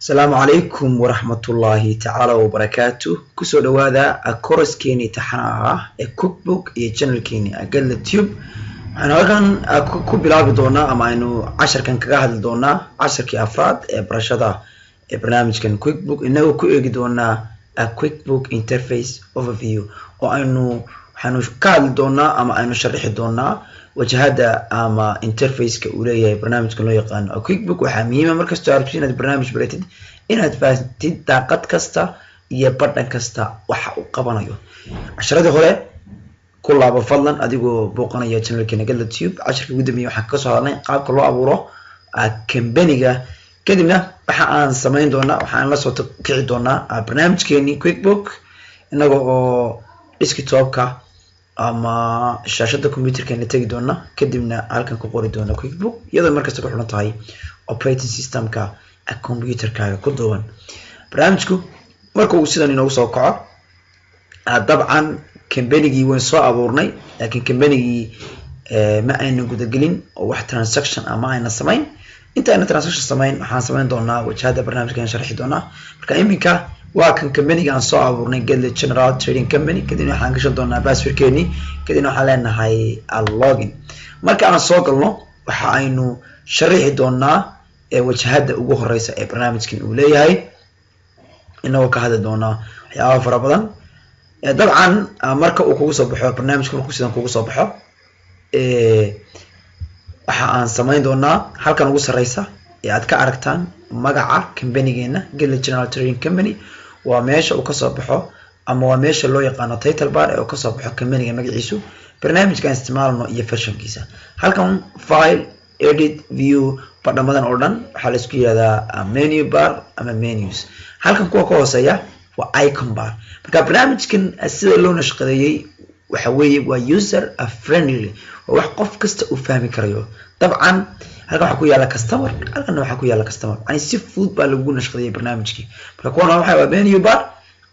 السلام عليكم ورحمة الله تعالى وبركاته كسو دوادا كورس كيني تحناها كوك بوك iyo channelkeeni Agala Tube waxaan halkan ku bilaabi doonaa ama aynu casharkan kaga hadli doonaa casharkii afraad ee barashada ee barnaamijkan QuickBook inagoo ku eegi doonaa QuickBook interface overview oo waxaanu ka hadli doonaa ama aynu sharxi doonaa wajahada ama interface-ka uu leeyahay barnaamijkan loo yaqaan QuickBook waxaa muhiim ah markasta aad inaad barnaamij baratid inaad fahamtid daaqad kasta iyo badhan kasta waxa uu qabanayo casharada hore ku laabo fadlan adigoo booqanaya channelkeena Agala Tube casharka ugu dambeeyay waxaan ka soo hadlay qaabka loo abuuro company-ga kadibna waxa aan sameyn doonaa waxaan la soo kici doonaa barnaamijkeeni QuickBook inagoo desktop-ka ama shaashada computer-keena tagi doona kadibna halkan ku qori doona QuickBook iyadoo markasta ku xiran tahay operating system-ka computer-kaaga ku duuban barnaamijku marka uu sidan inoogu soo kaco dabcan company-gii waan soo abuurnay laakiin company-gii ma ayna gudagelin oo wax transaction ama ayna samayn inta ayna transaction samayn waxaan samayn doonaa wajahada barnaamijkan sharxi doonaa marka iminka waa kan company-ga aan soo abuurnay Agala General Trading Company kadibna waxaan gashan doonaa password-keeni kadibna waxaan leenahay login marka aan soo galno waxa aynu sharxi doonaa wajahada ugu horeysa ee barnaamijkan uu leeyahay inagoo ka hadli doonaa waxyaabo fara badan dabcan marka uu kugu soo baxo barnaamijku markuu sidan kugu soo baxo waxa aan samayn doonaa halkan ugu sareysa ee aad ka aragtaan magaca company-geena Agala General Trading Company waa meesha uu ka soo baxo ama waa meesha loo yaqaan title bar ee uu ka soo baxo company-ga magaciisu barnaamijkan isticmaalno iyo version-kiisa halkan file edit view badhamadan oo dhan waxaa la isku yiraahdaa menu bar ama menus halkan kuwa ka hooseeya waa icon bar marka barnaamijkan sida loo nashqadeeyay waxa weeye waa user friendly oo wax qof kasta uu fahmi karayo dabcan halkan waxa ku yaala customer halkan waxa ku yaala customer yani si fudud baa lagu nashqadeeyay barnaamijkii marka kuwana waxa waa menu bar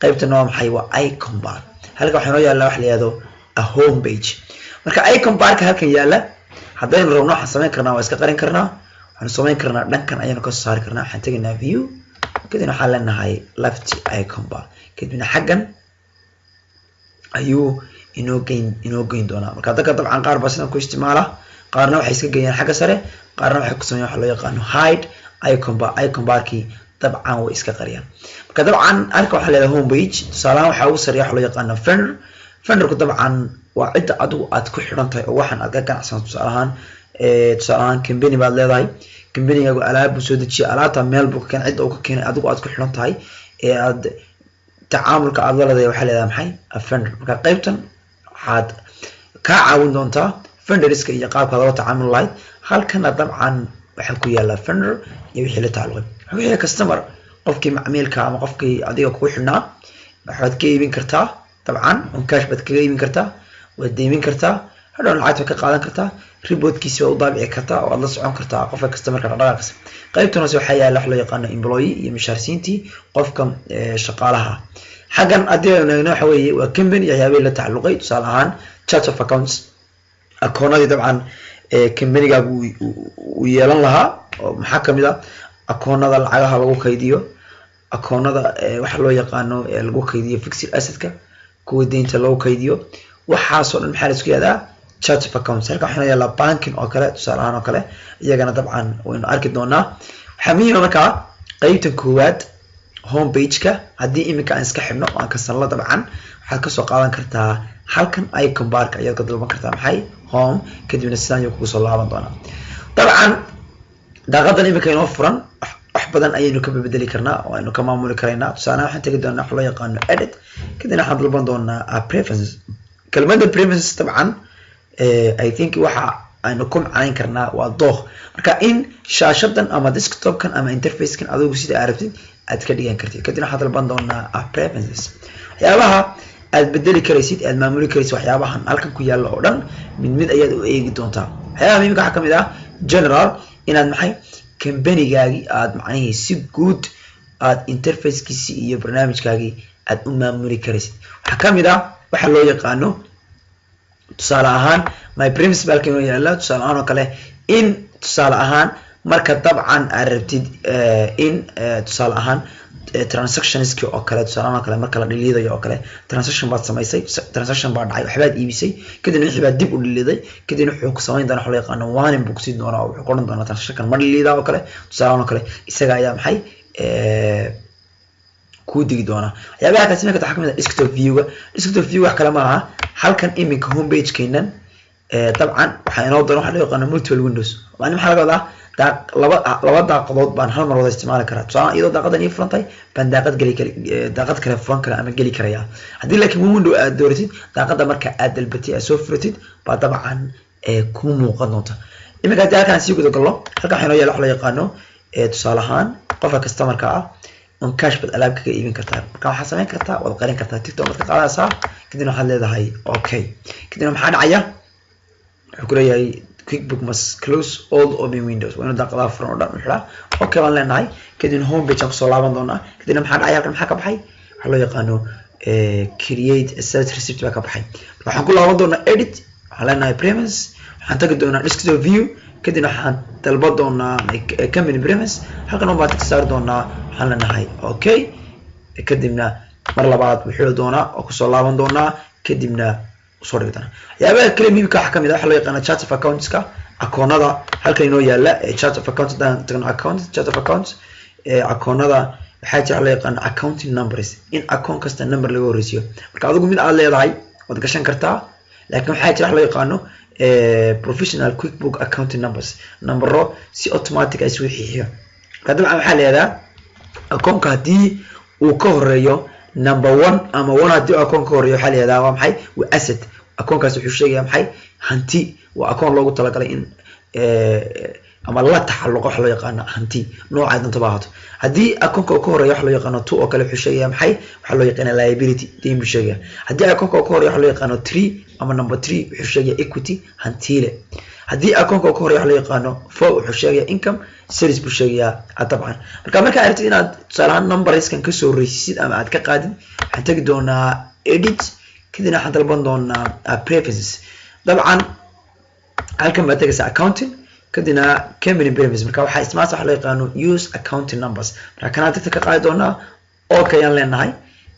qaybtana waa maxay waa icon bar halkan waxa noo yaala wax la yiraahdo home page marka icon barka halkan yaala haddaynu rabno waxaan samayn karnaa waa iska qarin karnaa waxaan samayn karnaa dhankan ayaynu ka soo saari karnaa waxaan tegaynaa view kadibna waxaan leenahay left icon bar kadibna xaggan ayuu inoo geyn doonaa marka dadka dabcan qaar baa sidan ku isticmaala qaarna waxay iska geeyaan xagga sare qaarna waxay ku sameeyaan waxa loo yaqaano hide icon barkii dabcan way iska qariyaan marka dabcan halka waxaa leedahay home page tusaalahaan waxaa ugu sareeya waxa loo yaqaano vendor-ku dabcan waa cidda adigu aad ku xidhan tahay oo waxaan aad ka ganacsan tusaalahaan company baad leedahay company-gaagu alaab buu soo dejiyay alaabta meel buu ka keenay cidda uu ka keenay adigu aad ku xidhan tahay ee aad tacaamulka aad la leedahay waxaa leedahay maxay vendor marka qaybtan waxaad kaa caawin doontaa vendorska iyo qaabka loo tacaamul lahayd halkana dabcan waxa ku yaala vendor iyo wixii la tacalluqay wixii customer qofkii macmiilka ama qofkii adiga ku xidhnaa waxaad ka iibin kartaa dabcan on cash baad kaga iibin kartaa waad deemin kartaa hadhow lacagta ka qaadan kartaa reportkiisa waa u daabici kartaa oo aad la socon kartaa qofka customerka dhaqaaqaysa qaybtan hoose waxaa yaala wax loo yaqaano employee iyo mushaarsiintii qofka shaqaalaha xaggan adeegna waxa weeye waa company waxyaabay la tacalluqay tusaale ahaan chart of accounts akoonadii dabcan company-gaagu uu yeelan lahaa oo maxaa kamid ah akoonada lacagaha lagu kaydiyo akoonada waxa loo yaqaano lagu kaydiyo fixed asset-ka kuwa deynta lagu kaydiyo waxaasoo dhan maxaa la isku yihahdaa chart of accounts halkan waxaa yaala banking oo kale tusaale ahaan oo kale iyagana dabcan waynu arki doonaa waxaa muhiim ah markaa qaybtan koowaad home page-ka haddii iminka aan iska xidhno oo aan kasanlo dabcan waxaad kasoo qaadan kartaa halkan icon barka ayaad ka dalban kartaa maxay home kadibna sidaan ayuu kugu soo laaban doonaa dabcan daaqadan iminka inoo furan wax badan ayaynu ka bedeli karnaa oo aynu ka maamuli karaynaa tusaale waxaan tegi doonaa wax loo yaqaano edit kadibna waxaan dalban doonaa preferences kelmadda preferences dabcan I think waxa aynu ku macnayn karnaa waa dooq marka in shaashadan ama desktop-kan ama interface-kan adigu sida aad rabtid aad ka dhigan kartid kadibna waxaad dalban doonaa preferences waxyaabaha aad bedeli karaysid aad maamuli karaysid waxyaabahan halkan ku yaala oo dhan mid ayaad u eegi doontaa waxyaabaha muhiimka waxaa kamid ah general inaad maxay company-gaagii aad macnihii si guud aad interface-kiisi iyo barnaamijkaagii aad u maamuli karaysid waxaa kamid ah waxa loo yaqaano tusaale ahaan my principal kan yaala tusaale ahaan oo kale in tusaale ahaan marka dabcan aad rabtid in tusaale ahaan transactionski oo kale tusaale kale marka la dhiliidayo oo kale transaction baad samaysay transaction baa dhacay waxbaad iibisay kadib wixii baad dib u dhiliiday kadib wuxuu ku samayn doonaa waxa loo yaqaan warning buu ku siin doonaa wuxuu qoran doonaa transaction ma dhiliida oo kale tusaale kale isaga ayaa maxay ku digi doonaa waxyaabaha ka sameyn karta xakmada desktop view wax kale ma aha halkan iminka home page keenan dabcan waxa inoo doona waxa loo yaqaan multiple windows waa maxaa laga wadaa laba daaqadood baan hal mar wada isticmaali karaa tusaale iyadoo daaqadan ii furantay baan daaqad kale furan kara ama geli karaya haddii laakiin window aad dooratid daaqada marka aad dalbatay aad soo furatid baa dabcan ku muuqan doonta iminka haddii halkaan sii guda galno halkan waxaa inoo yaala wax loo yaqaano tusaale ahaan qofka customerka ah on cash bad alaab kaga iibin kartaa marka waxaad samayn kartaa waad qarin kartaa tiktok baad ka qaadaysaa kadibna waxaad leedahay okay kadibna maxaa dhacaya wuxuu ku leeyahay QuickBook must close all open windows waa inuu daaqadaha furan oo dhan u xiraa okay baan leenahay kadibna home page aan kusoo laaban doonaa kadibna maxaa dhacaya halkan maxaa ka baxay waxaa loo yaqaano create a set receipt baa ka baxay waxaan ku laaban doonaa edit waxaan leenahay premise waxaan tagi doonaa desktop view kadibna waxaan dalban doonaa company premise halkan baan tag saar doonaa waxaan leenahay okay kadibna mar labaad wuxuu doonaa oo kusoo laaban doonaa kadibna soo dhigtana waxyaabaha kale muhiimka waxa kamid ah waxa loo yaqaan chart of accounts-ka akoonada halkan inoo yaala chart of accounts tagno chart of accounts akoonada waxaa jira loo yaqaan accounting numbers in account kasta number laga horeysiyo marka adigu mid aad leedahay waad gashan kartaa laakiin waxaa jira loo yaqaano professional QuickBook accounting numbers numbero si automatic ay soo xixiyo marka dabcan waxaa leedahay akoonka hadii uu ka horeeyo number 1 ama 1 hadii akoon ka horeeyo waxa leedahay waa maxay waa asset akoonkaas wuxuu sheegayaa maxay hanti waa akoon loogu talagalay in ama la taxalluqo waxa loo yaqaan hanti nooca doonta baahato hadii akoonka ka horeeyo waxa loo yaqaan 2 oo kale wuxuu sheegayaa maxay waxa loo yaqaan liability deyn buu sheegayaa hadii akoonka ka horeeyo waxa loo yaqaan 3 ama number 3 wuxuu sheegayaa equity hantiile hadii akoonka ka horeeyo waxa loo yaqaan 4 wuxuu sheegayaa income series buu sheegayaa dabcan marka aragtid inaad tusaalahan numberskan ka soo reysid ama aad ka qaadin waxaan tagi doonaa edit kadibna waxaan dalban doonaa preferences dabcan halkan baad tagaysaa accounting kadibna company preferences marka waxaa isticmaasha waxa loo yaqaano use accounting numbers marka kana tagta ka qaadi doonaa okay aan leenahay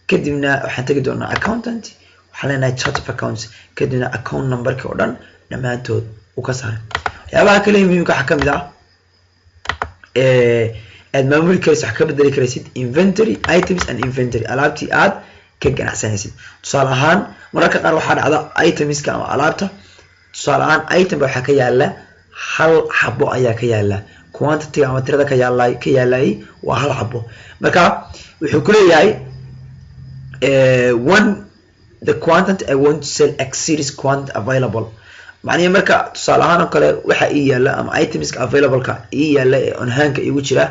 kadibna waxaan tagi doonaa accountant waxaan leenahay chart of accounts kadibna account numberka oo dhan dhamaantood u ka saaray waxyaabaha kale muhiimka waxa kamid ah aad maamuli karaysid wax ka bedeli karaysid inventory items and inventory alaabtii aad ka ganacsanaysid tusaale ahaan mararka qaar waxaa dhacda itemska ama alaabta tusaale ahaan item waxa ka yaala hal xabo ayaa ka yaala quantity ama tirada ka yaalay waa hal xabo marka wuxuu ku leeyahay when the quantity I want to sell exceeds quantity available macnaheedu marka tusaale ahaan kale waxa ii yaala ama items available ka ii yaala on hand-ka igu jira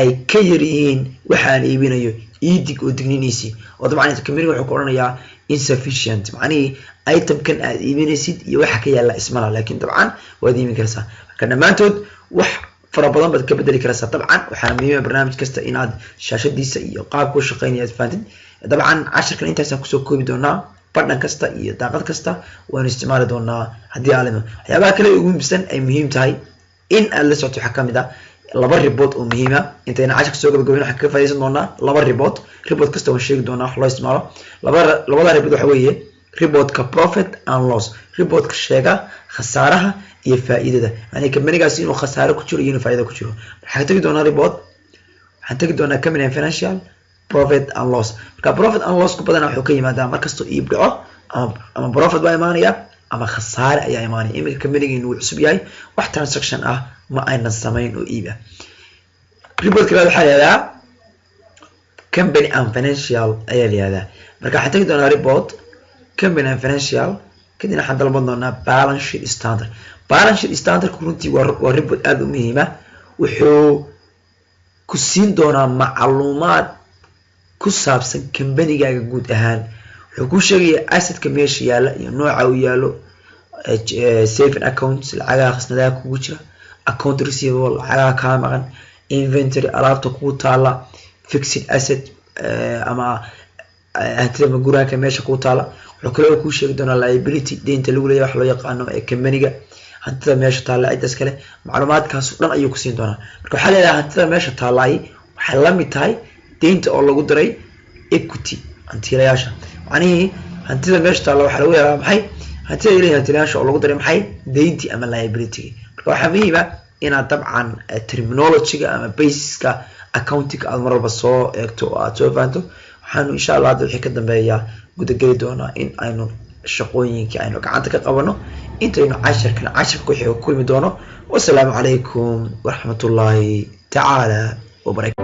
ay ka yar yihiin waxa aan iibinayo idig oo digniinaysi oo dabcan company wuxuu ku oranayaa insufficient macnaheedu item-kan aad iibinaysid iyo waxa ka yaala ismala laakiin dabcan waad iibin kartaa marka dhamaantood wax fara badan baad ka bedeli kartaa dabcan waxa muhiim ah barnaamij kasta inaad shaashadiisa iyo qaabka uu shaqeynaya aad fahantin dabcan casharkan intaas aan kusoo koobi doonaa badhan kasta iyo daaqad kasta waan isticmaali doonaa hadii aalimo waxyaabaha kale ugu muhiimsan ay muhiim tahay in aad la socoto waxa kamid ah laba report oo muhiim ah intayna casharka soo gabagabeyno waxa ka faa'iideysan doonaa laba report kasta waan sheegi doonaa wax loo isticmaalo labada report waxa weeye reportka profit and loss reportka sheega khasaaraha iyo faa'iidada yani companygaas inuu khasaaro ku jiro iyo inuu faa'iido ku jiro waxaan tagi doonaa report waxaan tagi doonaa company and financial profit and loss marka profit and loss ku badan wuxuu ka yimaadaa markasto iib dhaco ama profit baa imaanaya ama khasaare ayaa imaanaya iminka companyga inuu cusub yahay wax transaction ah ma aynan samayn oo iib ah report kale waxa leeyahay company and financial ayaa leeyahay marka waxaan tagi doonaa report company and financial kadibna waxaan dalban doonaa balance sheet standard runtii waa report aad u muhiim ah wuxuu ku siin doonaa macluumaad ku saabsan companygaaga guud ahaan wuxuu ku sheegayaa assetka meesha yaala iyo nooca uu yaalo saving accounts lacagaha khasnadaha kugu jira account receivable lacagaha kaa maqan inventory alaabta kugu taala fixed asset ama hantida maguraanka meesha kugu taala wuxuu kale ku sheegi doonaa liability deynta lagu leeyahay wax loo yaqaano companyga hantida meesha taalla cidaas kale macluumaadkaas dhan ayuu ku siin doonaa marka waxaa leedahay hantida meesha taallay waxay la mid tahay deynta oo lagu diray equity hantiilayaasha macnihii hantida meesha taalla waxaa lagu yaabaa maxay hantida ay leeyihiin hantiilayaasha oo lagu diray maxay deyntii ama liability marka waxaa muhiim ah inaad dabcan terminology-ga ama basiska accounting aad mar walba soo eegto oo aad soo fahanto waxaanu insha Allah hadda wixii ka dambeeyaa gudageli doonaa in aynu shaqooyinkii aynu gacanta ka qabano intaynu casharka ku xigo kulmi doono wassalaamu calaykum waraxmatullaahi tacaala wabarakatuh